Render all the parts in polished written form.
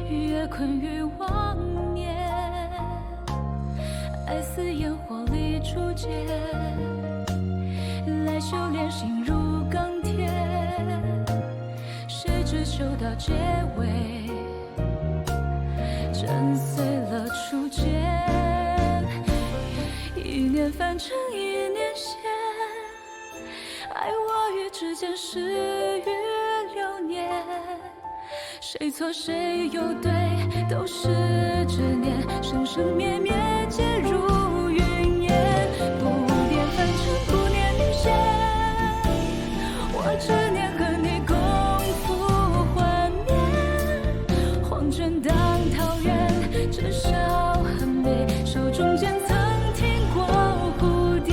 越困于妄念，爱似烟火里初见，来修炼心如钢铁，谁知修到结尾，震碎了初见，一念翻成一念线，爱我与之间事与流年，谁错谁又对，都是执念，生生灭灭皆如云烟，不念翻成不念女仙，我执念和你共赴幻灭，黄泉当桃源，至少很美，手中剑曾听过蝴蝶。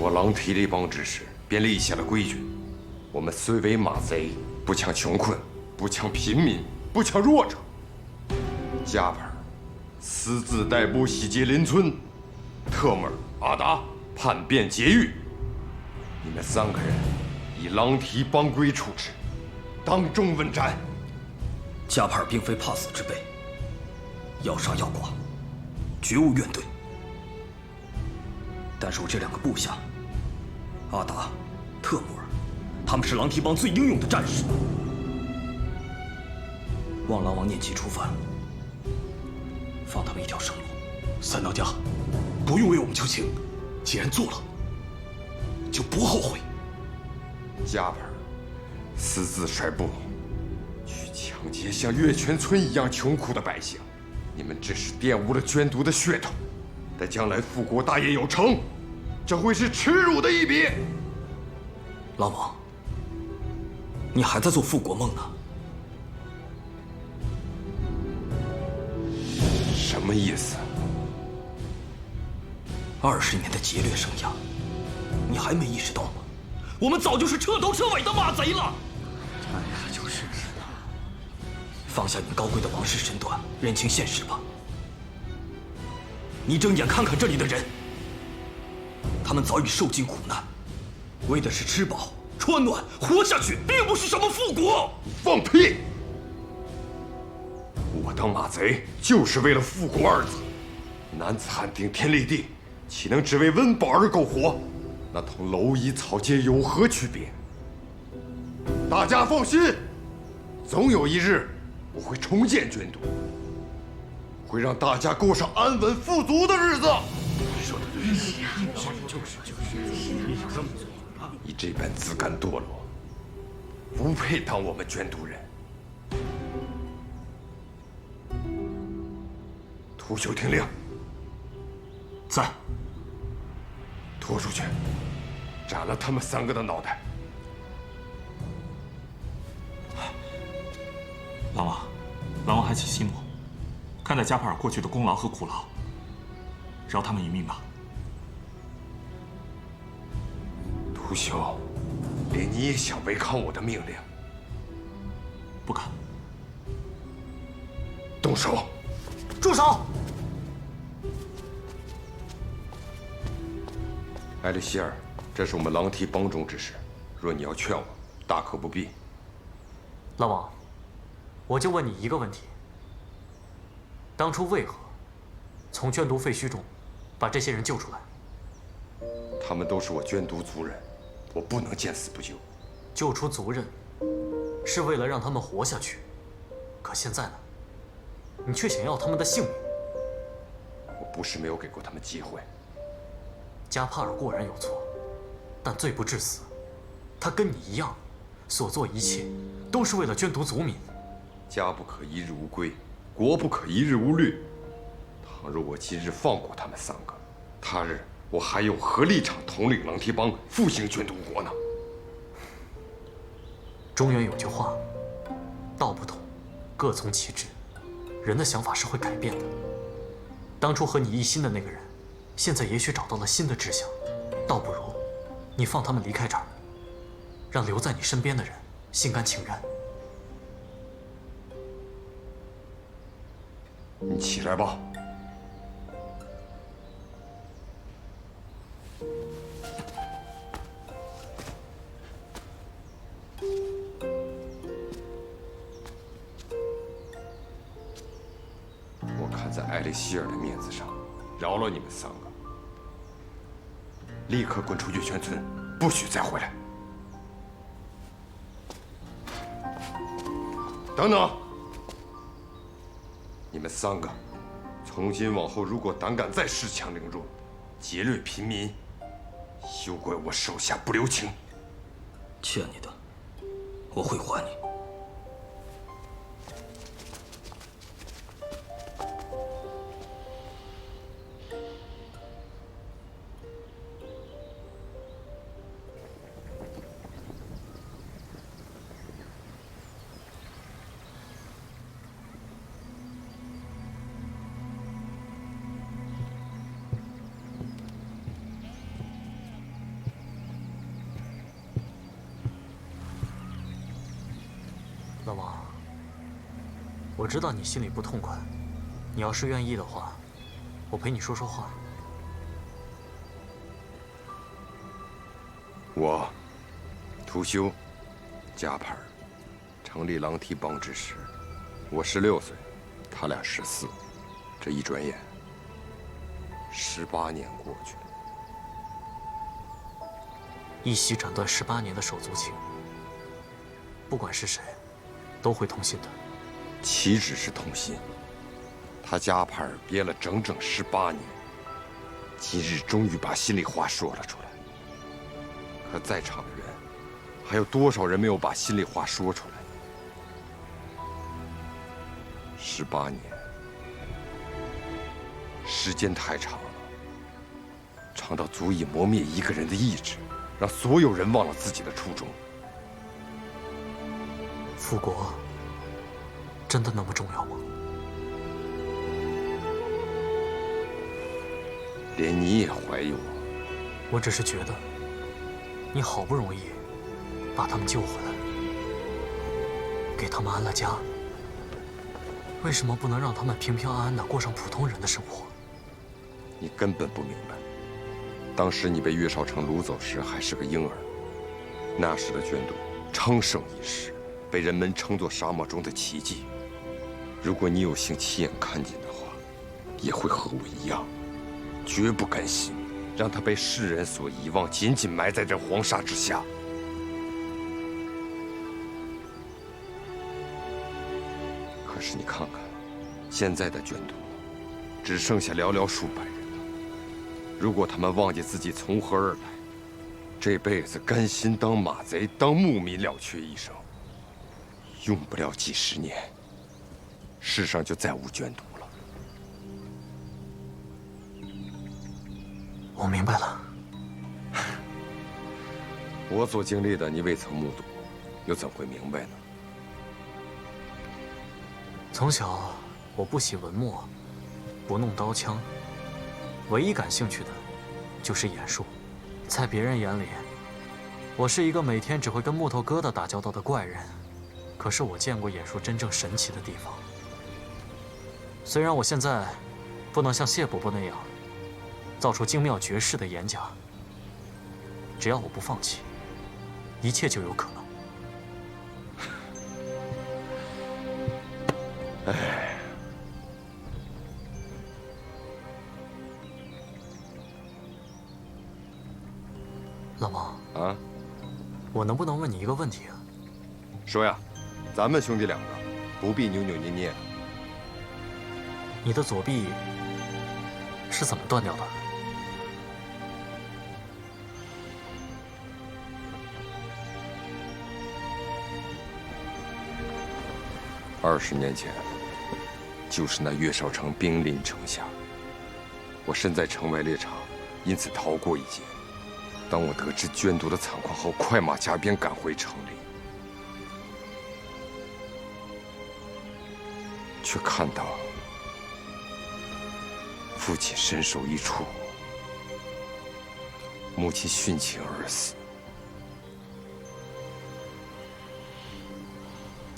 我狼提这帮之士便立下了规矩：我们虽为马贼，不抢穷困，不抢贫民，不抢弱者。加帕尔私自逮捕洗劫邻村，特木尔、阿达叛变劫狱。你们3个人以狼提帮规处置，当众问斩。加帕尔并非怕死之辈，要杀要剐，绝无怨怼。但是我这2个部下，阿达、特木尔，他们是狼提帮最英勇的战士。望狼王念其初犯，放他们一条生路。三当家，不用为我们求情，既然做了，就不后悔。加帕尔私自率部去抢劫像月泉村一样穷苦的百姓，你们只是玷污了捐毒的血统。待将来复国大业有成，这会是耻辱的一笔。狼王，你还在做复国梦呢？什么意思？20年的劫掠生涯，你还没意识到吗？我们早就是彻头彻尾的马贼了。哎呀，就是。放下你高贵的王室身段，认清现实吧。你睁眼看看这里的人，他们早已受尽苦难，为的是吃饱穿暖活下去，并不是什么复国。放屁！我当马贼就是为了复国2字。男子汉顶天立地，岂能只为温饱而苟活？那同蝼蚁草芥有何区别？大家放心，总有一日我会重建捐都，会让大家过上安稳富足的日子。说的对，就是，你这般自甘堕落，不配当我们捐都人。屠修听令，在。拖出去，斩了他们3个的脑袋。狼王还请息怒，看待加帕尔过去的功劳和苦劳，饶他们一命吧。屠修，连你也想违抗我的命令？不敢。动手！住手！艾利希尔，这是我们狼提帮中之事，若你要劝我，大可不必。狼王，我就问你一个问题：当初为何从捐毒废墟中把这些人救出来？他们都是我捐毒族人，我不能见死不救。救出族人，是为了让他们活下去，可现在呢？你却想要他们的性命。我不是没有给过他们机会，加帕尔固然有错，但罪不至死。他跟你一样，所做一切都是为了捐毒族民。家不可一日无归，国不可一日无虑。倘若我今日放过他们3个，他日我还有何立场统领狼蹄帮复兴捐毒国呢？中原有句话：道不同，各从其志。人的想法是会改变的。当初和你一心的那个人，现在也许找到了新的志向，倒不如你放他们离开这儿，让留在你身边的人心甘情愿。你起来吧。我看在埃利希尔的面子上，饶了你们3个。立刻滚出月泉村，不许再回来。等等！你们3个，从今往后，如果胆敢再恃强凌弱，劫掠平民，休怪我手下不留情。欠你的，我会还你。老王，我知道你心里不痛快，你要是愿意的话，我陪你说说话。我，屠修，加帕尔，成立狼蹄帮之时，我16岁，他俩14，这一转眼，18年过去了。一袭斩断18年的手足情，不管是谁，都会痛心的。岂止是痛心，他加帕尔憋了整整18年，今日终于把心里话说了出来。可在场的人，还有多少人没有把心里话说出来？18年，时间太长了，长到足以磨灭一个人的意志，让所有人忘了自己的初衷。复国真的那么重要吗？连你也怀疑我？我只是觉得，你好不容易把他们救回来，给他们安了家，为什么不能让他们平平安安地过上普通人的生活？你根本不明白，当时你被岳少成掳走时还是个婴儿，那时的捐毒昌盛一时，被人们称作沙漠中的奇迹。如果你有幸亲眼看见的话，也会和我一样，绝不甘心让他被世人所遗忘，紧紧埋在这黄沙之下。可是你看看，现在的捐毒只剩下寥寥数百人了。如果他们忘记自己从何而来，这辈子甘心当马贼、当牧民了却一生，用不了几十年，世上就再无捐毒了。我明白了。我所经历的，你未曾目睹，又怎会明白呢？从小我不喜文墨，不弄刀枪，唯一感兴趣的就是演术。在别人眼里，我是一个每天只会跟木头疙瘩打交道的怪人。可是我见过演术真正神奇的地方。虽然我现在不能像谢伯伯那样造出精妙绝世的演甲，只要我不放弃，一切就有可能。唉，老王啊，我能不能问你一个问题啊？说呀，咱们兄弟2个，不必扭扭捏捏的。你的左臂是怎么断掉的？ 20年前，就是那岳少城兵临城下，我身在城外猎场，因此逃过一劫。当我得知捐毒的惨况后，快马加鞭赶回城里，却看到父亲身首异处，母亲殉情而死。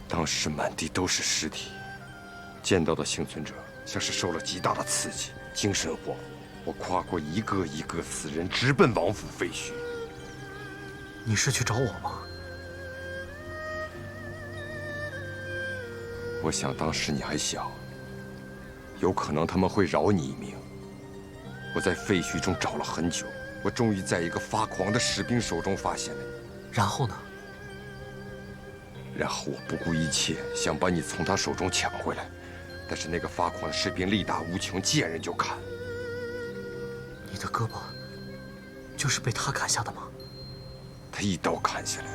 当时满地都是尸体，见到的幸存者像是受了极大的刺激，精神恍惚。我跨过一个一个死人，直奔王府废墟。你是去找我吗？我想当时你还小，有可能他们会饶你一命。我在废墟中找了很久，我终于在一个发狂的士兵手中发现了你。然后呢？然后我不顾一切想把你从他手中抢回来，但是那个发狂的士兵力大无穷，见人就砍。你的胳膊就是被他砍下的吗？他一刀砍下来，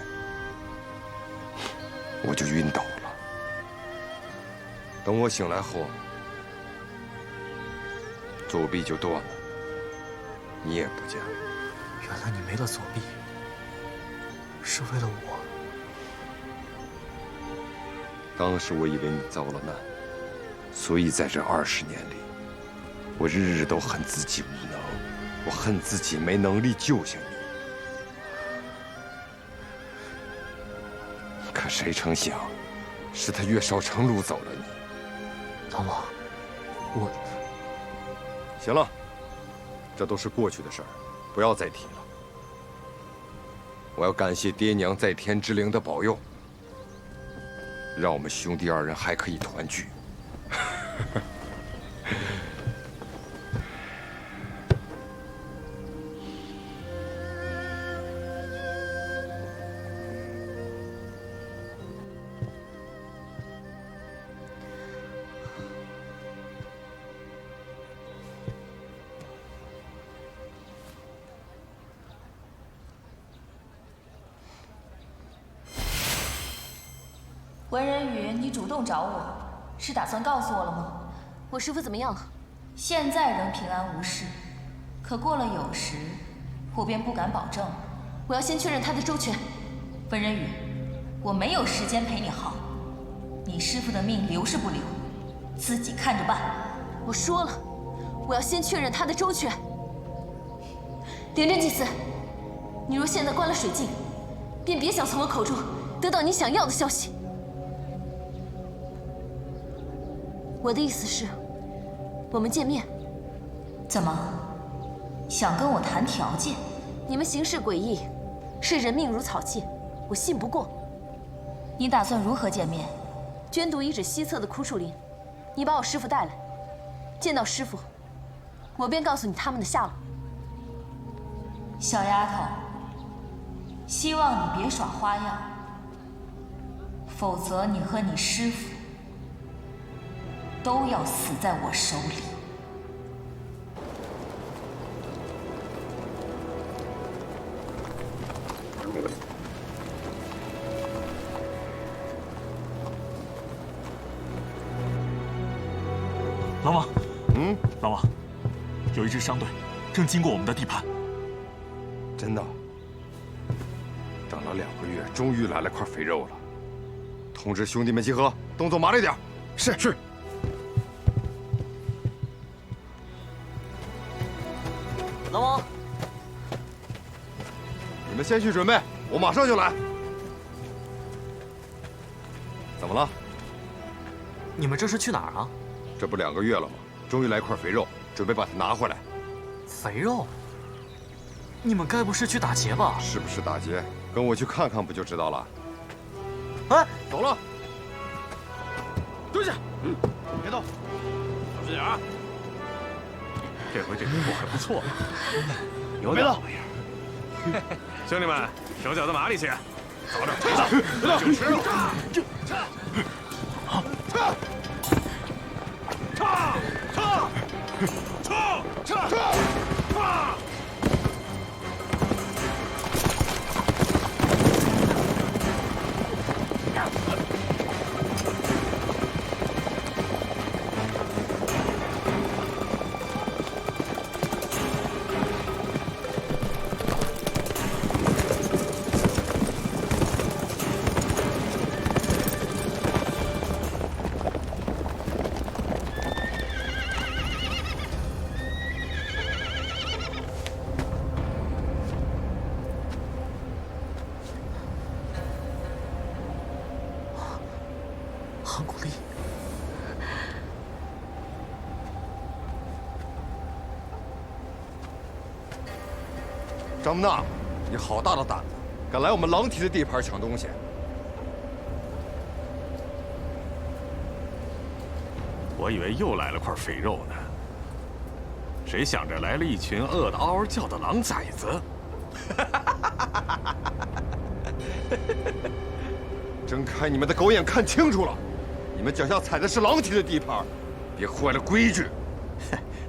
我就晕倒了。等我醒来后，左臂就断了，你也不见了。原来你没了左臂，是为了我。当时我以为你遭了难，所以在这20年里，我日日都恨自己无能，我恨自己没能力救下你。可谁成想，是他岳少城掳走了你。老王，我……行了，这都是过去的事儿，不要再提了。我要感谢爹娘在天之灵的保佑，让我们兄弟2人还可以团聚。文人宇，你主动找我，是打算告诉我了吗？我师父怎么样了？现在仍平安无事，可过了酉时，我便不敢保证了。我要先确认他的周全。文人宇，我没有时间陪你耗，你师父的命留是不留，自己看着办。我说了，我要先确认他的周全。廉贞祭司，你若现在关了水镜，便别想从我口中得到你想要的消息。我的意思是，我们见面。怎么，想跟我谈条件？你们行事诡异，视人命如草芥，我信不过。你打算如何见面？捐毒遗址西侧的枯树林，你把我师父带来。见到师父，我便告诉你他们的下落。小丫头，希望你别耍花样，否则你和你师父都要死在我手里。老王，老王，有一支商队正经过我们的地盘。真的，等了2个月，终于来了块肥肉了。通知兄弟们集合，动作麻利点。是。老王，你们先去准备，我马上就来。怎么了？你们这是去哪儿啊？这不2个月了吗？终于来块肥肉，准备把它拿回来。肥肉？你们该不是去打劫吧？是不是打劫？跟我去看看不就知道了。哎，走了。蹲下，别动，小心点啊！这回这功夫还不错，有点好样。兄弟们，手脚的麻利些，早点锤子，就吃了。古丽。张木纳，你好大的胆子，敢来我们狼蹄的地盘抢东西！我以为又来了块肥肉呢，谁想着来了一群饿得嗷嗷叫的狼崽子！睁开你们的狗眼，看清楚了，你们脚下踩的是狼蹄的地盘，别坏了规矩！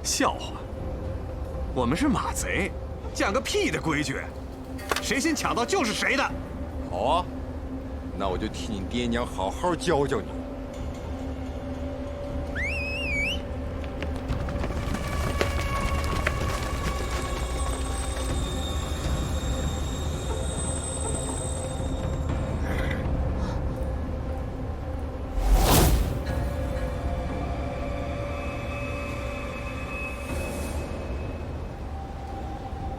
笑话，我们是马贼，讲个屁的规矩！谁先抢到就是谁的。好啊，那我就替你爹娘好好教教你。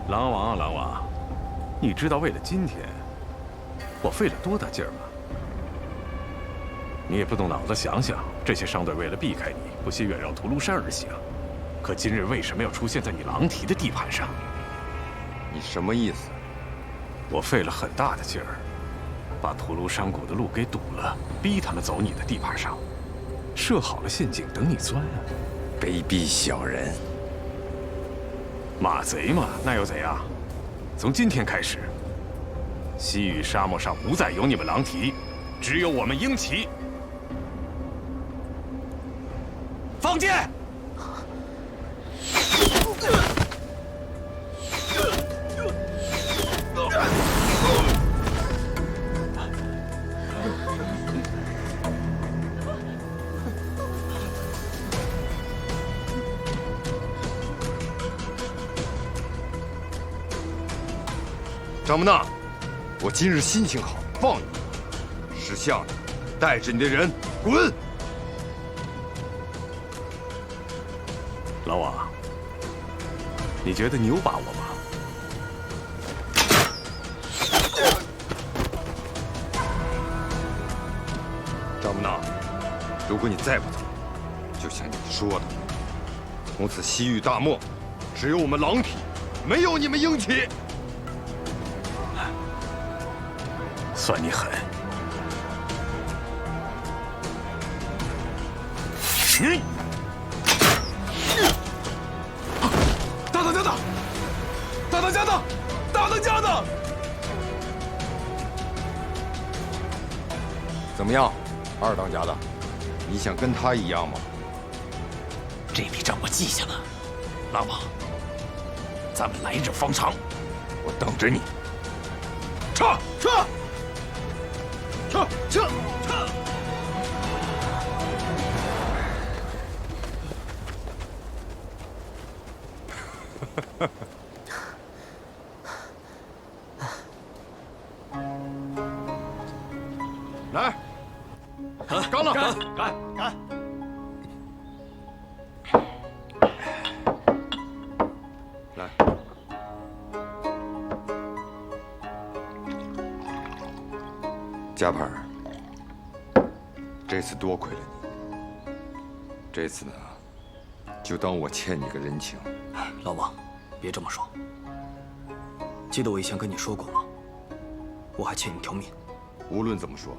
狼王啊，狼王，你知道为了今天，我费了多大劲儿吗？你也不动脑子想想，这些商队为了避开你，不惜远绕屠庐山而行，可今日为什么要出现在你狼蹄的地盘上？你什么意思？我费了很大的劲儿，把屠庐山谷的路给堵了，逼他们走你的地盘上，设好了陷阱等你钻啊！卑鄙小人！马贼嘛，那又怎样？从今天开始，西域沙漠上不再有你们狼蹄，只有我们鹰骑。放箭！张木纳，我今日心情好，放你。识相的，带着你的人滚！老王，你觉得你有把握吗？张木纳，如果你再不走，就像你说的，从此西域大漠，只有我们狼蹄，没有你们鹰骑。算你狠！大当家的，大当家的，大当家的！怎么样，二当家的，你想跟他一样吗？这笔账我记下了，狼王，咱们来日方长，我等着你。撤！撤！撤！撤！撤！来，干了！干！来，嘉鹏儿，这次多亏了你。这次呢，就当我欠你个人情。老王，别这么说。记得我以前跟你说过吗？我还欠你条命。无论怎么说，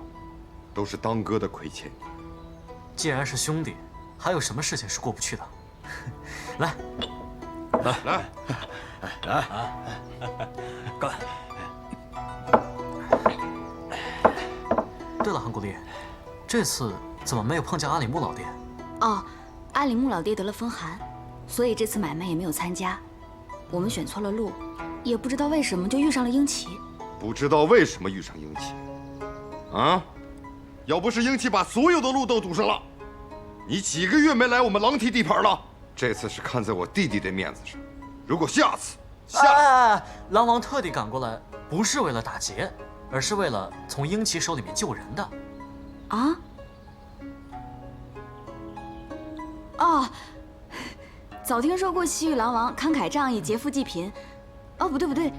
都是当哥的亏欠你。既然是兄弟，还有什么事情是过不去的？来，来，干！对了，韩古丽，这次怎么没有碰见阿里木老爹？哦，阿里木老爹得了风寒，所以这次买卖也没有参加。我们选错了路，也不知道为什么就遇上了鹰骑。不知道为什么遇上鹰骑，啊？要不是鹰骑把所有的路都堵上了，你几个月没来我们狼蹄地盘了。这次是看在我弟弟的面子上，如果下次，狼王特地赶过来，不是为了打劫，而是为了从鹰骑手里面救人的。啊？哦，早听说过西域狼王慷慨仗义、劫富济贫。哦，不对，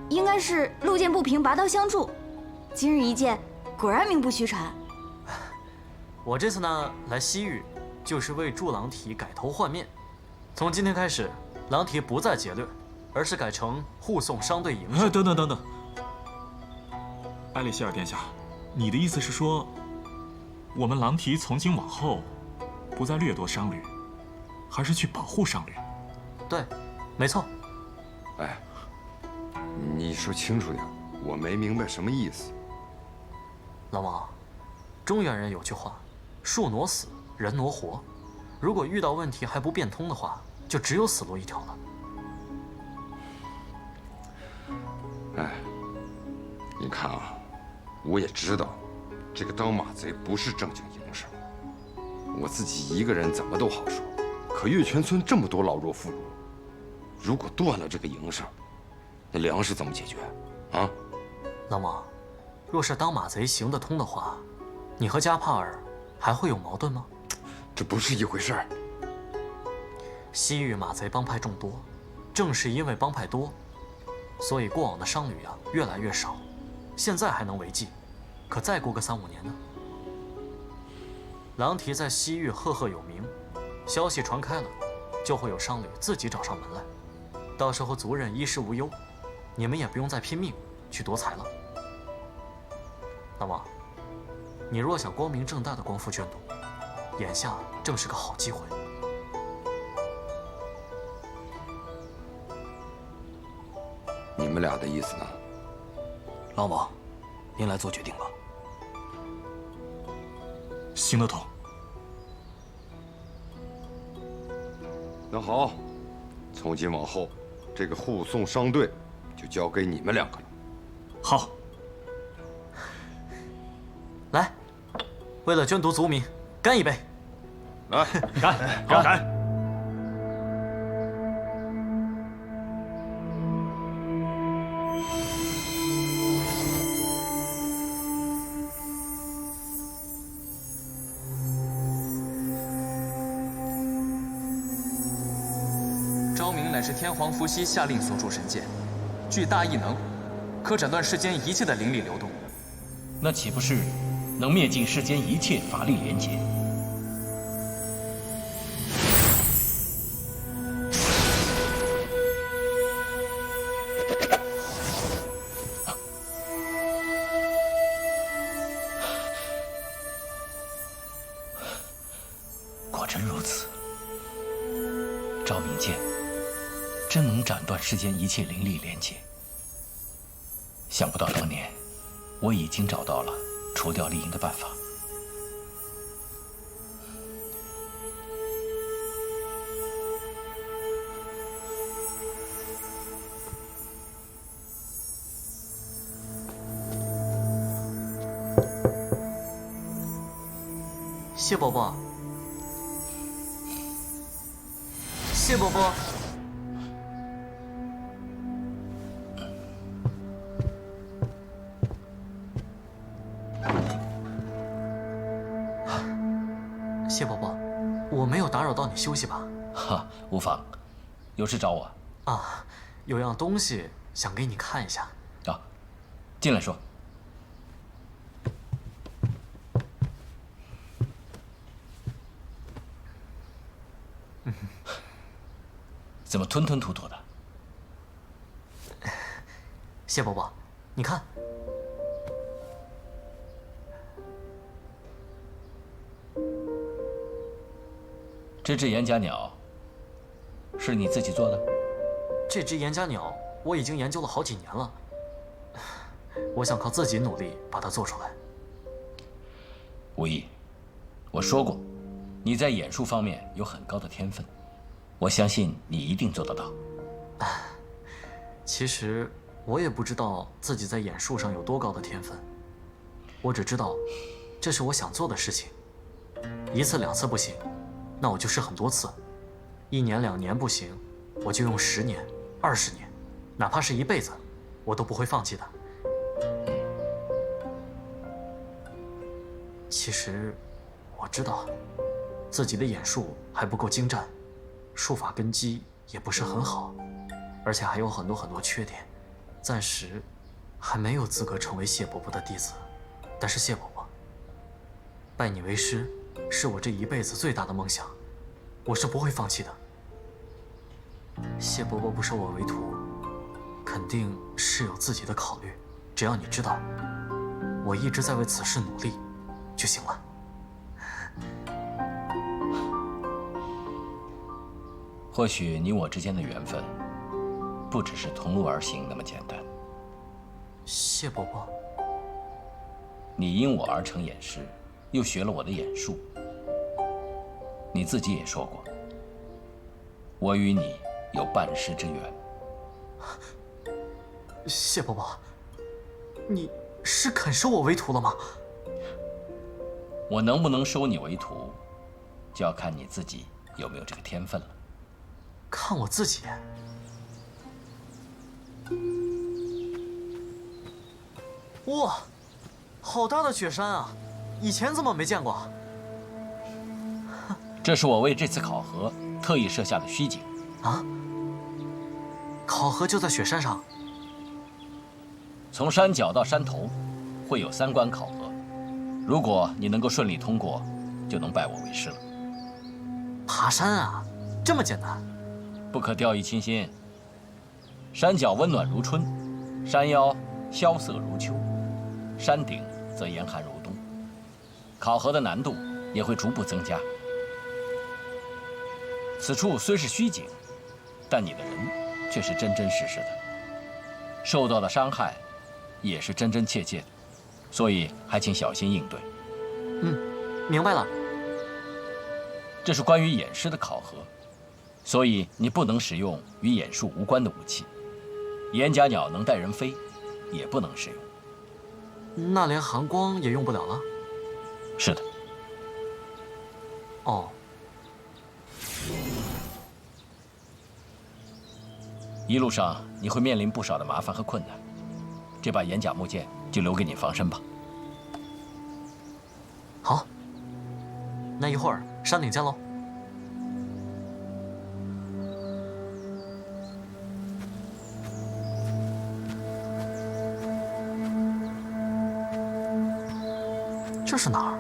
应该是路见不平拔刀相助。今日一见，果然名不虚传。我这次呢来西域，就是为助狼体改头换面。从今天开始，狼体不再劫掠，而是改成护送商队营生。等等等等，埃里希尔殿下，你的意思是说，我们狼提从今往后不再掠夺商旅，还是去保护商旅？对，没错。哎，你说清楚点，我没明白什么意思。老王，中原人有句话，树挪死，人挪活。如果遇到问题还不变通的话，就只有死路一条了。哎，你看啊，我也知道，这个当马贼不是正经营生，我自己一个人怎么都好说。可月泉村这么多老弱妇孺，如果断了这个营生，那粮食怎么解决？啊？老王，若是当马贼行得通的话，你和加帕尔还会有矛盾吗？这不是一回事儿。西域马贼帮派众多，正是因为帮派多，所以过往的商旅啊越来越少。现在还能为继，可再过个3、5年呢？狼提在西域赫赫有名，消息传开了，就会有商旅自己找上门来，到时候族人衣食无忧，你们也不用再拼命去夺财了。老王，你若想光明正大的光复卷土，眼下正是个好机会。你们俩的意思呢？狼王，您来做决定吧。行得通。那好，从今往后，这个护送商队就交给你们2个了。好，来，为了捐毒族民，干一杯！来，干！昭明乃是天皇伏羲下令所铸神剑，具大异能，可斩断世间一切的灵力流动。那岂不是能灭尽世间一切法力连结？果真如此，昭明剑真能斩断世间一切灵力连结。想不到当年我已经找到了除掉丽婴的办法。谢伯伯，谢伯伯。谢伯伯，我没有打扰到你休息吧？哈，无妨。有事找我？啊，有样东西想给你看一下。啊，进来说。怎么吞吞吐吐的？谢伯伯，你看。这只岩甲鸟是你自己做的？这只岩甲鸟我已经研究了好几年了，我想靠自己努力把它做出来。无疑，我说过，你在演术方面有很高的天分，我相信你一定做得到。其实我也不知道自己在演术上有多高的天分，我只知道这是我想做的事情。1次2次不行，那我就试很多次；1年2年不行，我就用10年、20年，哪怕是1辈子，我都不会放弃的。其实我知道自己的演术还不够精湛，术法根基也不是很好，而且还有很多缺点，暂时还没有资格成为谢伯伯的弟子。但是谢伯伯，拜你为师，是我这一辈子最大的梦想，我是不会放弃的。谢伯伯不收我为徒，肯定是有自己的考虑。只要你知道，我一直在为此事努力，就行了。或许你我之间的缘分，不只是同路而行那么简单。谢伯伯，你因我而成演师，又学了我的演术。你自己也说过，我与你有半世之缘。谢伯伯，你是肯收我为徒了吗？我能不能收你为徒，就要看你自己有没有这个天分了。看我自己。哇，好大的雪山啊！以前怎么没见过？这是我为这次考核特意设下的虚景。啊？考核就在雪山上？从山脚到山头，会有3关考核。如果你能够顺利通过，就能拜我为师了。爬山啊，这么简单？不可掉以轻心。山脚温暖如春，山腰萧瑟如秋，山顶则严寒如冬。考核的难度也会逐步增加。此处虽是虚景，但你的人却是真真实实的，受到的伤害也是真真切切的，所以还请小心应对。明白了。这是关于演师的考核，所以你不能使用与演术无关的武器。眼甲鸟能带人飞，也不能使用。那连寒光也用不了了？是的。哦。一路上你会面临不少的麻烦和困难，这把眼甲木剑就留给你防身吧。好，那一会儿山顶见喽。这是哪儿？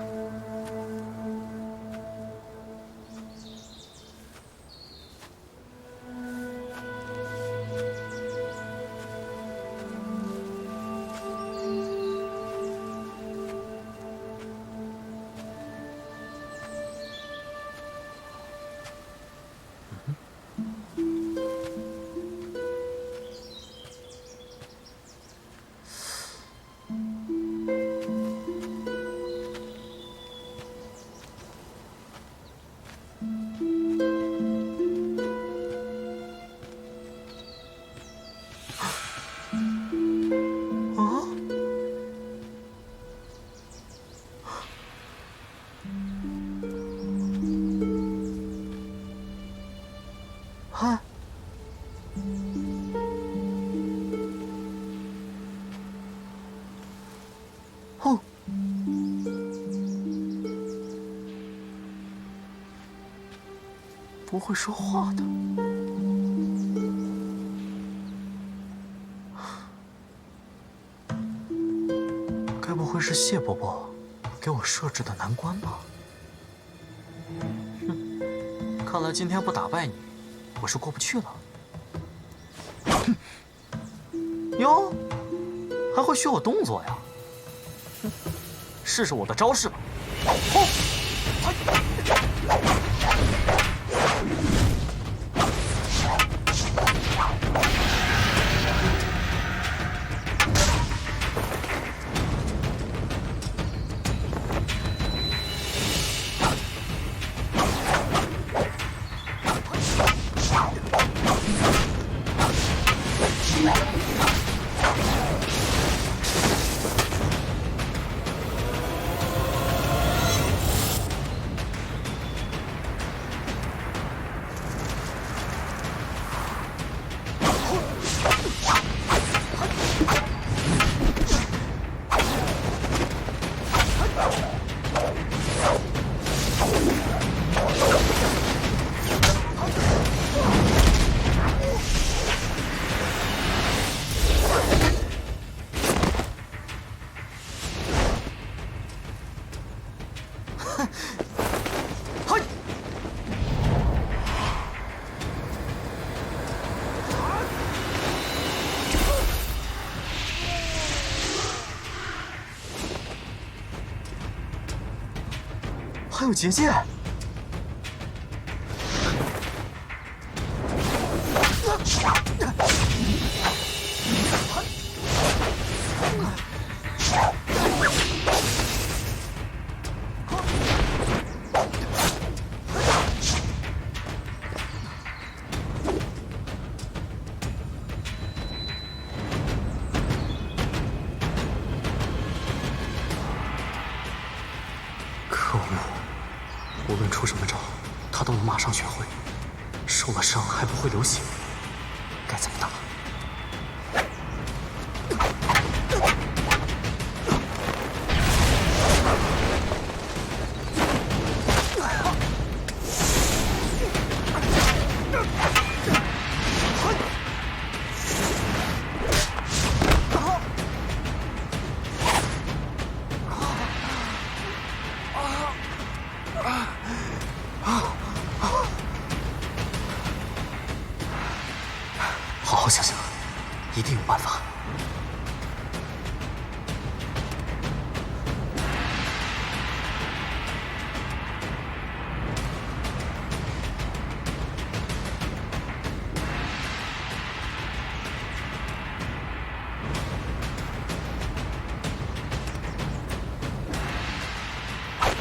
不会说话的。该不会是谢伯伯给我设置的难关吧？哼，看来今天不打败你，我是过不去了。哟，还会学我动作呀？试试我的招式吧。还有结界。可恶！无论出什么招，他都能马上学会。受了伤还不会流血，该怎么打？好好想想，一定有办法。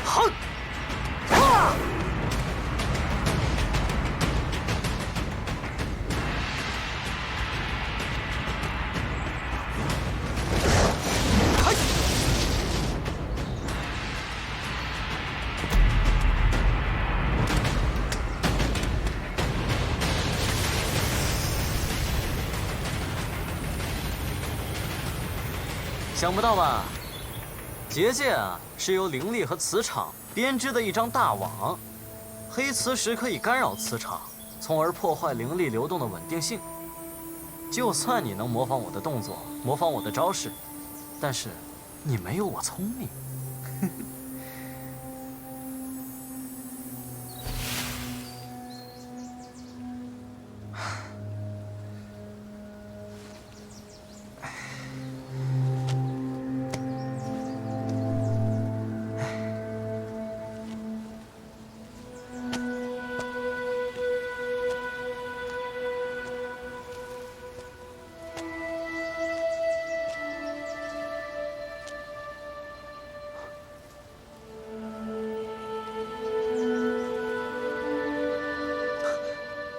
好！想不到吧？结界啊，是由灵力和磁场编织的一张大网，黑磁石可以干扰磁场，从而破坏灵力流动的稳定性。就算你能模仿我的动作，模仿我的招式，但是你没有我聪明。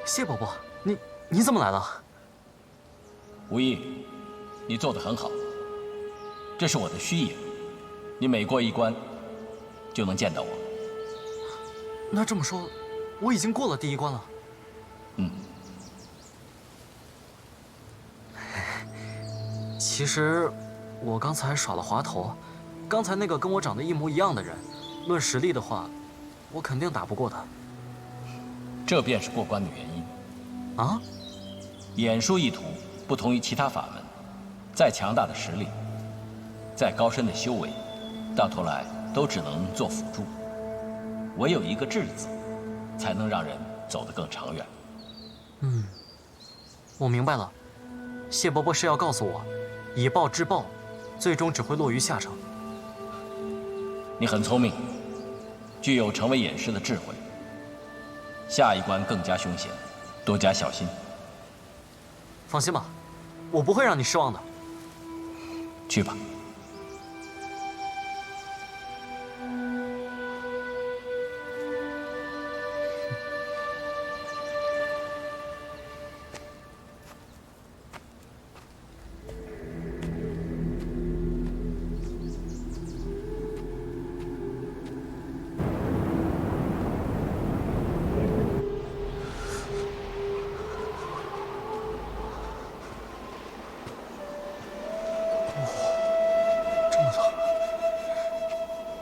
谢伯伯，你怎么来了？无意，你做得很好。这是我的虚影，你每过一关，就能见到我。那这么说，我已经过了第一关了。嗯。其实，我刚才耍了滑头，刚才那个跟我长得一模一样的人，论实力的话，我肯定打不过他。这便是过关的原因。啊？演术一途不同于其他法门，再强大的实力，再高深的修为，到头来都只能做辅助。唯有一个智字，才能让人走得更长远。嗯，我明白了。谢伯伯是要告诉我，以暴制暴，最终只会落于下乘。你很聪明，具有成为演师的智慧。下一关更加凶险，多加小心。放心吧，我不会让你失望的。去吧。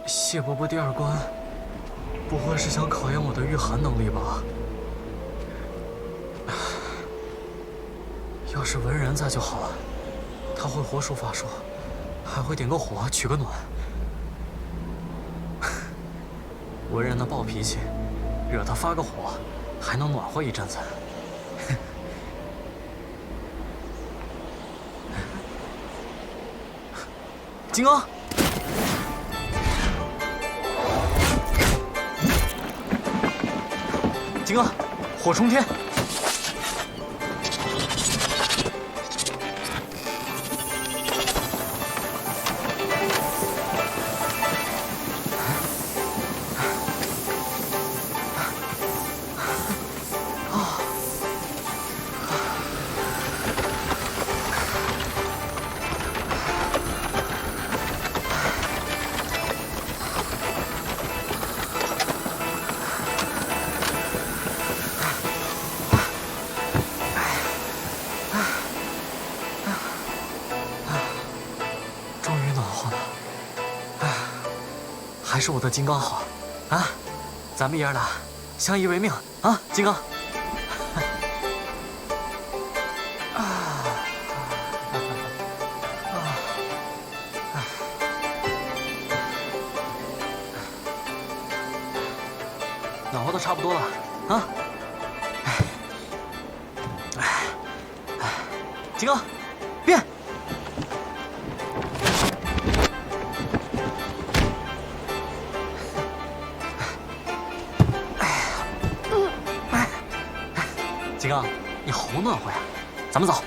谢伯伯第二关，不会是想考验我的御寒能力吧？要是文人在就好了，他会火术法术，还会点个火取个暖。文人的暴脾气，惹他发个火，还能暖和一阵子。金刚。金刚，火冲天！还是我的金刚好，啊！咱们爷儿俩相依为命啊，金刚！暖和的差不多了啊！金刚，变！金刚，你好暖和呀，咱们走。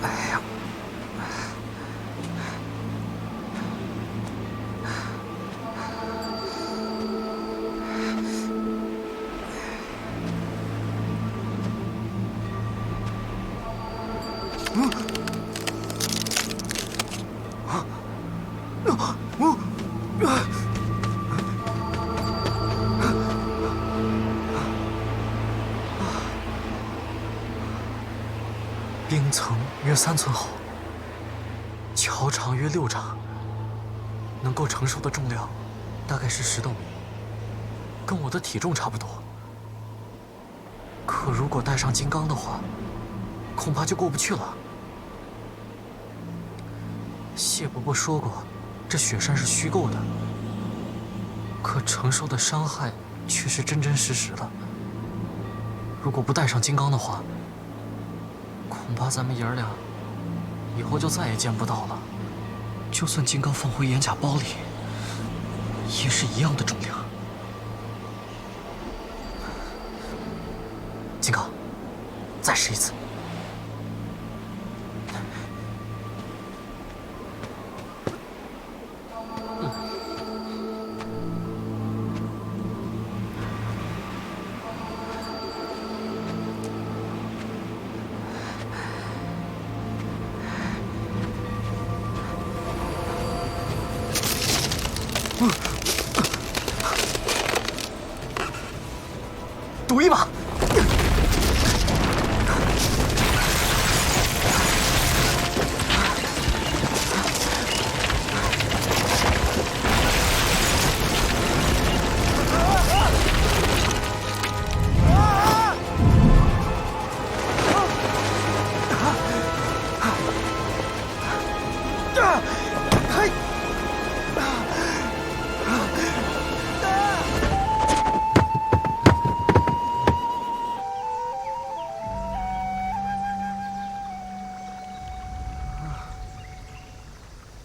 哎呀，冰层约3寸厚，桥长约6丈，能够承受的重量大概是10斗米，跟我的体重差不多。可如果带上金刚的话，恐怕就过不去了。谢伯伯说过，这雪山是虚构的，可承受的伤害却是真真实实的。如果不带上金刚的话，恐怕咱们爷儿俩以后就再也见不到了。就算金刚放回岩甲包里，也是一样的重量。金刚，再试一次。赌一把！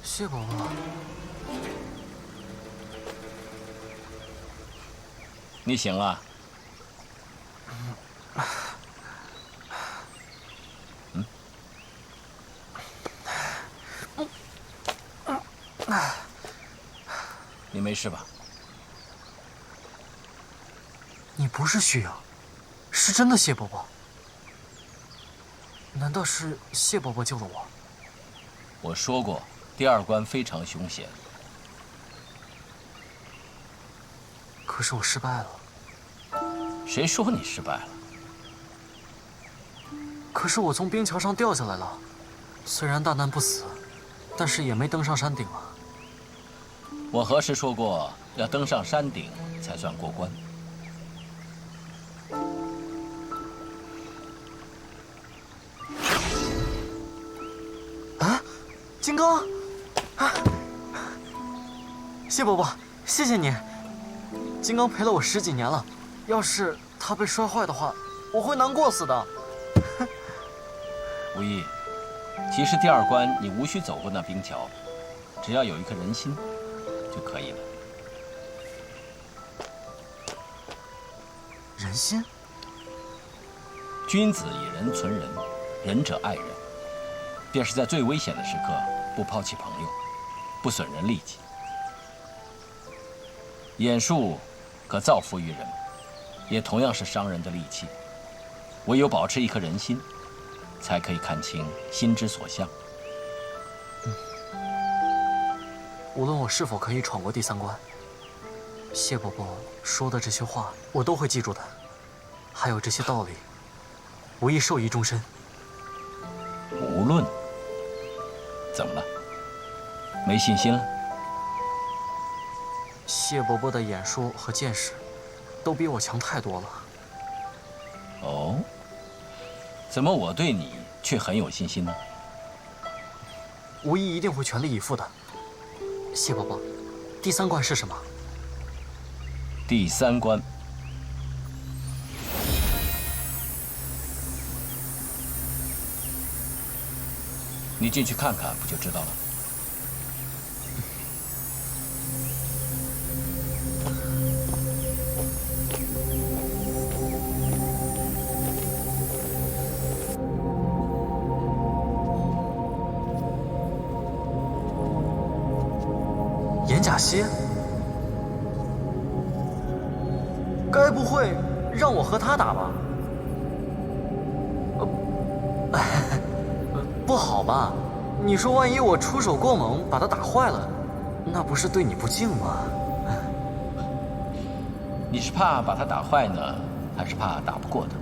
谢伯伯，你醒了？你没事吧？你不是虚影，是真的谢伯伯。难道是谢伯伯救了我？我说过，第2关非常凶险。可是我失败了。谁说你失败了？可是我从冰桥上掉下来了，虽然大难不死，但是也没登上山顶啊。我何时说过要登上山顶才算过关？啊，金刚！啊，谢伯伯，谢谢你。金刚陪了我10几年了，要是他被摔坏的话，我会难过死的。无意，其实第2关你无需走过那冰桥，只要有一颗人心就可以了。人心？君子以仁存仁，仁者爱人。便是在最危险的时刻，不抛弃朋友，不损人利己。眼术可造福于人，也同样是伤人的利器。唯有保持一颗人心，才可以看清心之所向。无论我是否可以闯过第3关，谢伯伯说的这些话，我都会记住的。还有这些道理，我亦受益终身。无论怎么了？没信心了？谢伯伯的眼术和见识，都比我强太多了。哦，怎么我对你却很有信心呢？无疑一定会全力以赴的。谢伯伯，第3关是什么？第3关，你进去看看，不就知道了？眼甲蝎？该不会让我和他打吧？不好吧？你说万一我出手过猛，把他打坏了，那不是对你不敬吗？你是怕把他打坏呢，还是怕打不过他？